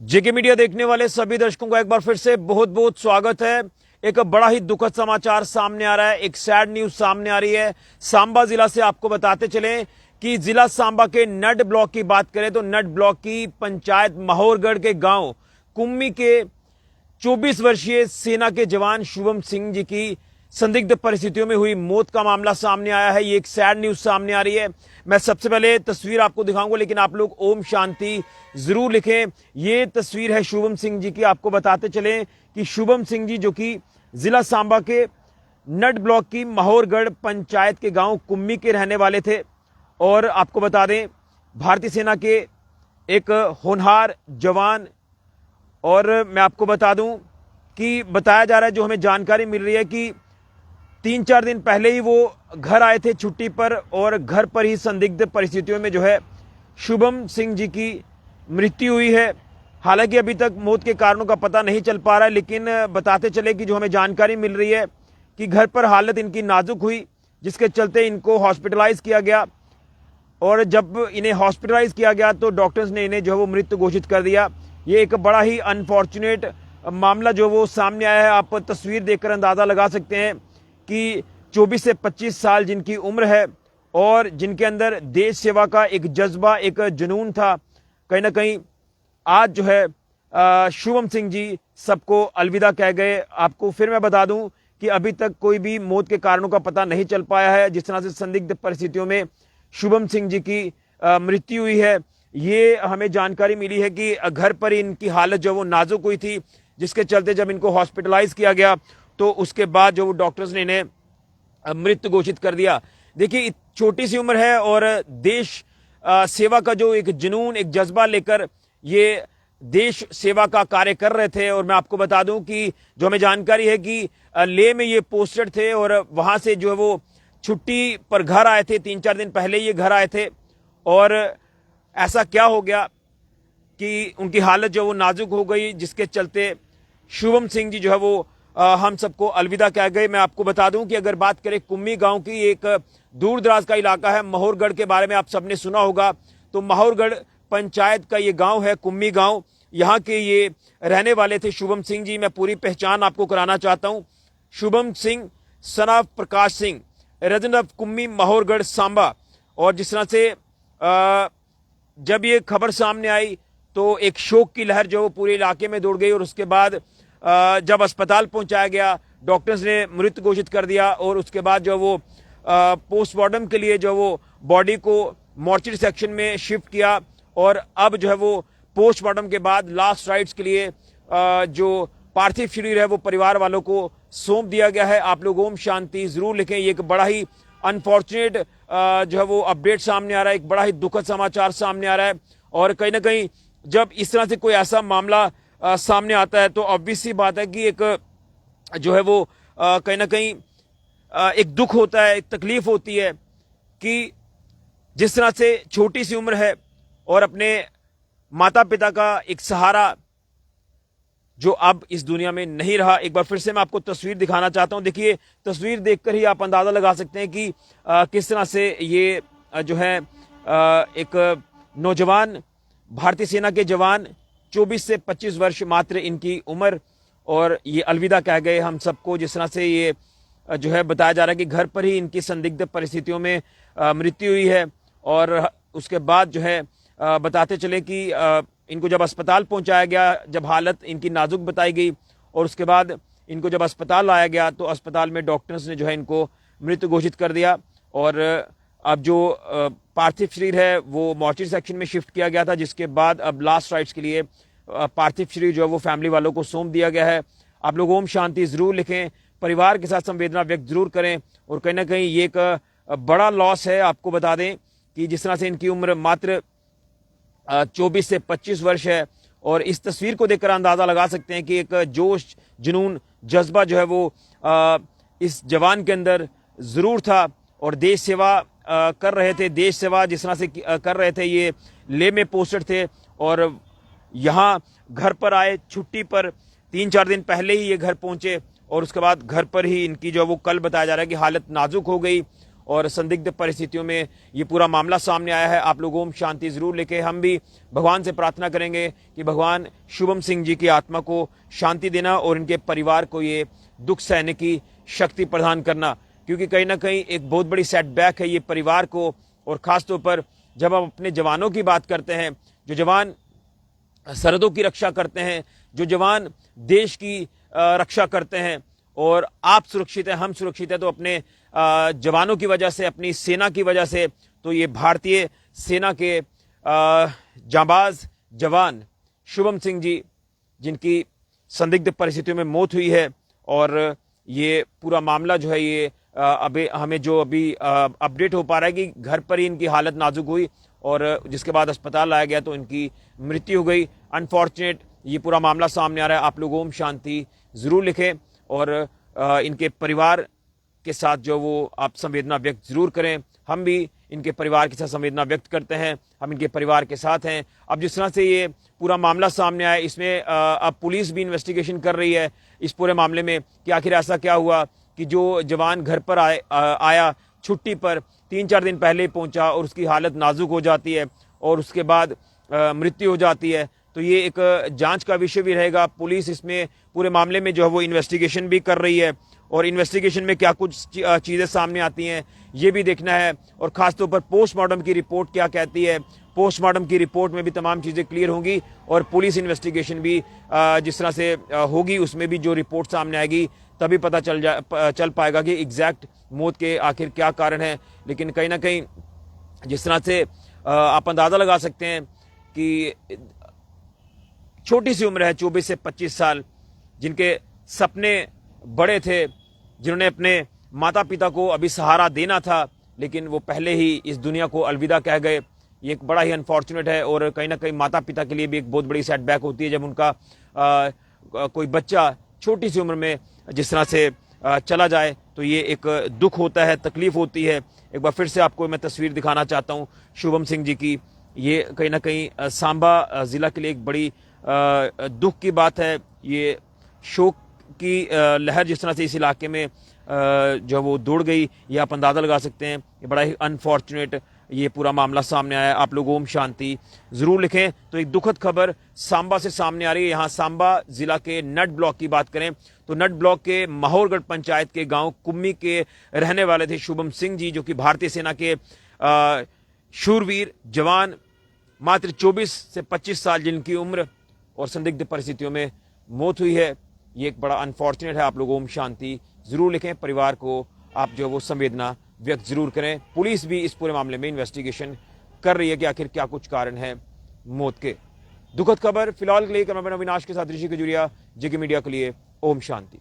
जेके media देखने वाले सभी दर्शकों का एक बार फिर से बहुत बहुत स्वागत है। एक बड़ा ही दुखद समाचार सामने आ रहा है, एक सैड न्यूज सामने आ रही है सांबा जिला से। आपको बताते चलें कि जिला सांबा के नड ब्लॉक की बात करें तो नड ब्लॉक की पंचायत माहौरगढ़ के गांव कुम्मी के 24 वर्षीय सेना के जवान शुभम सिंह जी की संदिग्ध परिस्थितियों में हुई मौत का मामला सामने आया है। ये एक सैड न्यूज सामने आ रही है। मैं सबसे पहले तस्वीर आपको दिखाऊंगा, लेकिन आप लोग ओम शांति जरूर लिखें। ये तस्वीर है शुभम सिंह जी की। आपको बताते चलें कि शुभम सिंह जी जो कि जिला सांबा के नड ब्लॉक की माहौरगढ़ पंचायत के गांव कुम्मी के रहने वाले थे। और आपको बता दें, भारतीय सेना के एक होनहार जवान। और मैं आपको बता दूं कि बताया जा रहा है, जो हमें जानकारी मिल रही है कि 3-4 दिन पहले ही वो घर आए थे छुट्टी पर, और घर पर ही संदिग्ध परिस्थितियों में जो है शुभम सिंह जी की मृत्यु हुई है। हालांकि अभी तक मौत के कारणों का पता नहीं चल पा रहा है, लेकिन बताते चले कि जो हमें जानकारी मिल रही है कि घर पर हालत इनकी नाजुक हुई, जिसके चलते इनको हॉस्पिटलाइज किया गया। और जब इन्हें हॉस्पिटलाइज किया गया तो डॉक्टर्स ने इन्हें जो है वो मृत घोषित कर दिया। ये एक बड़ा ही अनफॉर्चुनेट मामला जो वो सामने आया है। आप तस्वीर देखकर अंदाजा लगा सकते हैं कि 24 से 25 साल जिनकी उम्र है और जिनके अंदर देश सेवा का एक जज्बा, एक जुनून था, कहीं ना कहीं आज जो है शुभम सिंह जी सबको अलविदा कह गए। आपको फिर मैं बता दूं कि अभी तक कोई भी मौत के कारणों का पता नहीं चल पाया है। जिस तरह से संदिग्ध परिस्थितियों में शुभम सिंह जी की मृत्यु हुई है, ये हमें जानकारी मिली है कि घर पर ही इनकी हालत जो वो नाजुक हुई थी, जिसके चलते जब इनको हॉस्पिटलाइज किया गया तो उसके बाद जो वो डॉक्टर्स ने इन्हें मृत घोषित कर दिया। देखिए, छोटी सी उम्र है और देश सेवा का जो एक जुनून, एक जज्बा लेकर ये देश सेवा का कार्य कर रहे थे। और मैं आपको बता दूं कि जो हमें जानकारी है कि लेह में ये पोस्टेड थे और वहां से जो है वो छुट्टी पर घर आए थे। 3-4 दिन पहले ये घर आए थे और ऐसा क्या हो गया कि उनकी हालत जो वो नाजुक हो गई, जिसके चलते शुभम सिंह जी जो है वो हम सबको अलविदा कह गए। मैं आपको बता दूं कि अगर बात करें कुम्मी गांव की, एक दूर दराज का इलाका है। माहौरगढ़ के बारे में आप सबने सुना होगा। तो माहौरगढ़ पंचायत का ये गांव है कुम्मी गांव। यहाँ के ये रहने वाले थे शुभम सिंह जी। मैं पूरी पहचान आपको कराना चाहता हूँ। Shubham Singh son of Prakash Singh, resident of Kummi, Mahaurgarh, Samba. और जिस तरह से जब ये खबर सामने आई तो एक शोक की लहर जो पूरे इलाके में दौड़ गई। और उसके बाद जब अस्पताल पहुंचाया गया, डॉक्टर्स ने मृत घोषित कर दिया। और उसके बाद जो वो पोस्टमार्टम के लिए जो वो बॉडी को मॉर्चरी सेक्शन में शिफ्ट किया। और अब जो है वो पोस्टमार्टम के बाद लास्ट राइट्स के लिए जो पार्थिव शरीर है वो परिवार वालों को सौंप दिया गया है। आप लोग ओम शांति जरूर लिखें। ये एक बड़ा ही अनफॉर्चुनेट जो है वो अपडेट सामने आ रहा है, एक बड़ा ही दुखद समाचार सामने आ रहा है। और कहीं ना कहीं जब इस तरह से कोई ऐसा मामला सामने आता है तो ऑब्वियस सी बात है कि एक जो है वो कहीं ना कहीं एक दुख होता है, एक तकलीफ होती है कि जिस तरह से छोटी सी उम्र है और अपने माता पिता का एक सहारा जो अब इस दुनिया में नहीं रहा। एक बार फिर से मैं आपको तस्वीर दिखाना चाहता हूं। देखिए, तस्वीर देखकर ही आप अंदाजा लगा सकते हैं कि किस तरह से ये जो है एक नौजवान भारतीय सेना के जवान, 24 से 25 वर्ष मात्र इनकी उम्र, और ये अलविदा कह गए हम सबको। जिस तरह से ये जो है बताया जा रहा है कि घर पर ही इनकी संदिग्ध परिस्थितियों में मृत्यु हुई है। और उसके बाद जो है बताते चले कि इनको जब अस्पताल पहुंचाया गया, जब हालत इनकी नाजुक बताई गई, और उसके बाद इनको जब अस्पताल लाया गया तो अस्पताल में डॉक्टर्स ने जो है इनको मृत घोषित कर दिया। और अब जो पार्थिव शरीर है वो मॉर्चरी सेक्शन में शिफ्ट किया गया था, जिसके बाद अब लास्ट राइट्स के लिए पार्थिव शरीर जो है वो फैमिली वालों को सौंप दिया गया है। आप लोग ओम शांति जरूर लिखें, परिवार के साथ संवेदना व्यक्त जरूर करें। और कहीं ना कहीं ये एक बड़ा लॉस है। आपको बता दें कि जिस तरह से इनकी उम्र मात्र 24 से 25 वर्ष है, और इस तस्वीर को देखकर अंदाजा लगा सकते हैं कि एक जोश, जुनून, जज्बा जो है वो इस जवान के अंदर जरूर था। और देश सेवा कर रहे थे। देश सेवा जिस तरह से कर रहे थे, ये लेह में पोस्टेड थे और यहाँ घर पर आए छुट्टी पर। 3-4 दिन पहले ही ये घर पहुंचे और उसके बाद घर पर ही इनकी जो वो कल बताया जा रहा है कि हालत नाजुक हो गई। और संदिग्ध परिस्थितियों में ये पूरा मामला सामने आया है। आप लोग ओम शांति जरूर लेके, हम भी भगवान से प्रार्थना करेंगे कि भगवान शुभम सिंह जी की आत्मा को शांति देना और इनके परिवार को ये दुख सहने की शक्ति प्रदान करना, क्योंकि कहीं ना कहीं एक बहुत बड़ी सेटबैक है ये परिवार को। और खासतौर पर जब हम अपने जवानों की बात करते हैं, जो जवान सरहदों की रक्षा करते हैं, जो जवान देश की रक्षा करते हैं, और आप सुरक्षित हैं, हम सुरक्षित हैं, तो अपने जवानों की वजह से, अपनी सेना की वजह से। तो ये भारतीय सेना के जांबाज जवान शुभम सिंह जी, जिनकी संदिग्ध परिस्थितियों में मौत हुई है, और ये पूरा मामला जो है ये अभी हमें जो अभी अपडेट हो पा रहा है कि घर पर ही इनकी हालत नाजुक हुई और जिसके बाद अस्पताल लाया गया तो इनकी मृत्यु हो गई। अनफॉर्चुनेट ये पूरा मामला सामने आ रहा है। आप लोग ओम शांति जरूर लिखें और इनके परिवार के साथ जो वो आप संवेदना व्यक्त जरूर करें। हम भी इनके परिवार के साथ संवेदना व्यक्त करते हैं, हम इनके परिवार के साथ हैं। अब जिस तरह से ये पूरा मामला सामने आया, इसमें अब पुलिस भी इन्वेस्टिगेशन कर रही है इस पूरे मामले में कि आखिर ऐसा क्या हुआ कि जो जवान घर पर आया छुट्टी पर 3-4 दिन पहले पहुंचा और उसकी हालत नाजुक हो जाती है और उसके बाद मृत्यु हो जाती है। तो ये एक जांच का विषय भी रहेगा। पुलिस इसमें पूरे मामले में जो है वो इन्वेस्टिगेशन भी कर रही है और इन्वेस्टिगेशन में क्या कुछ चीज़ें सामने आती हैं ये भी देखना है। और खासतौर पर पोस्टमार्टम की रिपोर्ट क्या कहती है, पोस्टमार्टम की रिपोर्ट में भी तमाम चीज़ें क्लियर होंगी और पुलिस इन्वेस्टिगेशन भी जिस तरह से होगी उसमें भी जो रिपोर्ट सामने आएगी तभी पता चल पाएगा कि एग्जैक्ट मौत के आखिर क्या कारण है। लेकिन कहीं ना कहीं जिस तरह से आप अंदाज़ा लगा सकते हैं कि छोटी सी उम्र है, 24 से 25 साल, जिनके सपने बड़े थे, जिन्होंने अपने माता पिता को अभी सहारा देना था, लेकिन वो पहले ही इस दुनिया को अलविदा कह गए। ये एक बड़ा ही अनफॉर्चुनेट है और कहीं ना कहीं माता पिता के लिए भी एक बहुत बड़ी सेटबैक होती है जब उनका कोई बच्चा छोटी सी उम्र में जिस तरह से चला जाए। तो ये एक दुख होता है, तकलीफ होती है। एक बार फिर से आपको मैं तस्वीर दिखाना चाहता हूँ शुभम सिंह जी की। ये कहीं ना कहीं सांबा ज़िला के लिए एक बड़ी दुख की बात है। ये शोक की लहर जिस तरह से इस इलाके में जो वो दौड़ गई, ये आप अंदाज़ा लगा सकते हैं। ये बड़ा ही अनफॉर्चुनेट ये पूरा मामला सामने आया। आप लोग ओम शांति जरूर लिखें। तो एक दुखद खबर सांबा से सामने आ रही है। यहाँ सांबा जिला के नट ब्लॉक की बात करें तो नट ब्लॉक के माहौरगढ़ पंचायत के गांव कुम्मी के रहने वाले थे शुभम सिंह जी, जो कि भारतीय सेना के शूरवीर जवान, मात्र 24 से 25 साल जिनकी उम्र, और संदिग्ध परिस्थितियों में मौत हुई है। ये एक बड़ा अनफॉर्चुनेट है। आप लोग ओम शांति जरूर लिखें। परिवार को आप जो वो संवेदना व्यक्त जरूर करें। पुलिस भी इस पूरे मामले में इन्वेस्टिगेशन कर रही है कि आखिर क्या कुछ कारण है मौत के। दुखद खबर फिलहाल के लिए कैमरामैन अविनाश के साथ ऋषि खजूरिया, जेके मीडिया के लिए ओम शांति।